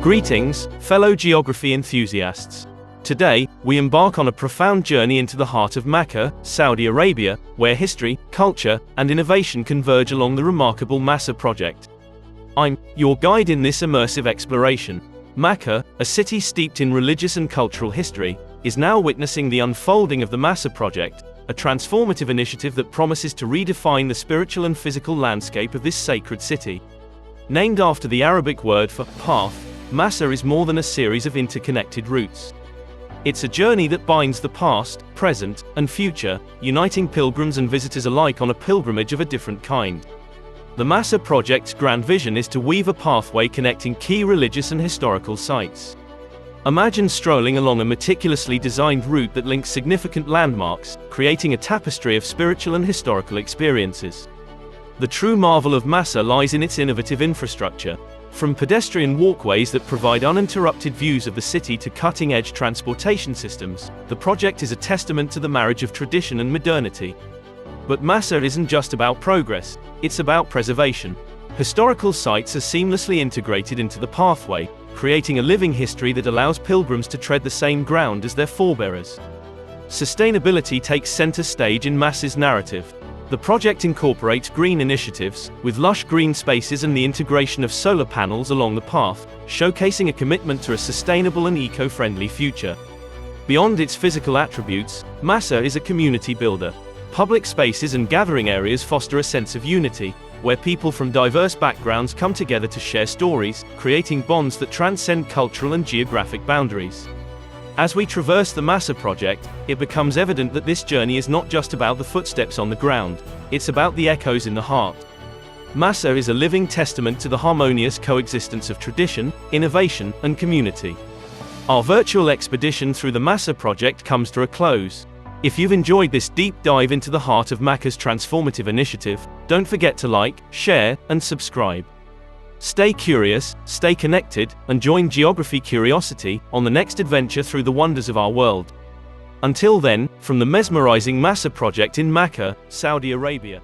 Greetings, fellow geography enthusiasts. Today, we embark on a profound journey into the heart of Makkah, Saudi Arabia, where history, culture, and innovation converge along the remarkable Masar Project. I'm your guide in this immersive exploration. Makkah, a city steeped in religious and cultural history, is now witnessing the unfolding of the Masar Project, a transformative initiative that promises to redefine the spiritual and physical landscape of this sacred city. Named after the Arabic word for path, Masar is more than a series of interconnected routes. It's a journey that binds the past, present, and future, uniting pilgrims and visitors alike on a pilgrimage of a different kind. The Masar Project's grand vision is to weave a pathway connecting key religious and historical sites. Imagine strolling along a meticulously designed route that links significant landmarks, creating a tapestry of spiritual and historical experiences. The true marvel of Masar lies in its innovative infrastructure. From pedestrian walkways that provide uninterrupted views of the city to cutting-edge transportation systems, the project is a testament to the marriage of tradition and modernity. But Masar isn't just about progress, it's about preservation. Historical sites are seamlessly integrated into the pathway, creating a living history that allows pilgrims to tread the same ground as their forebears. Sustainability takes center stage in Masar's narrative. The project incorporates green initiatives, with lush green spaces and the integration of solar panels along the path, showcasing a commitment to a sustainable and eco-friendly future. Beyond its physical attributes, Masar is a community builder. Public spaces and gathering areas foster a sense of unity, where people from diverse backgrounds come together to share stories, creating bonds that transcend cultural and geographic boundaries. As we traverse the Masar Project, it becomes evident that this journey is not just about the footsteps on the ground, it's about the echoes in the heart. Masar is a living testament to the harmonious coexistence of tradition, innovation, and community. Our virtual expedition through the Masar Project comes to a close. If you've enjoyed this deep dive into the heart of Makkah's transformative initiative, don't forget to like, share, and subscribe. Stay curious, stay connected, and join Geography Curiosity on the next adventure through the wonders of our world. Until then, from the mesmerizing Masar Project in Makkah, Saudi Arabia.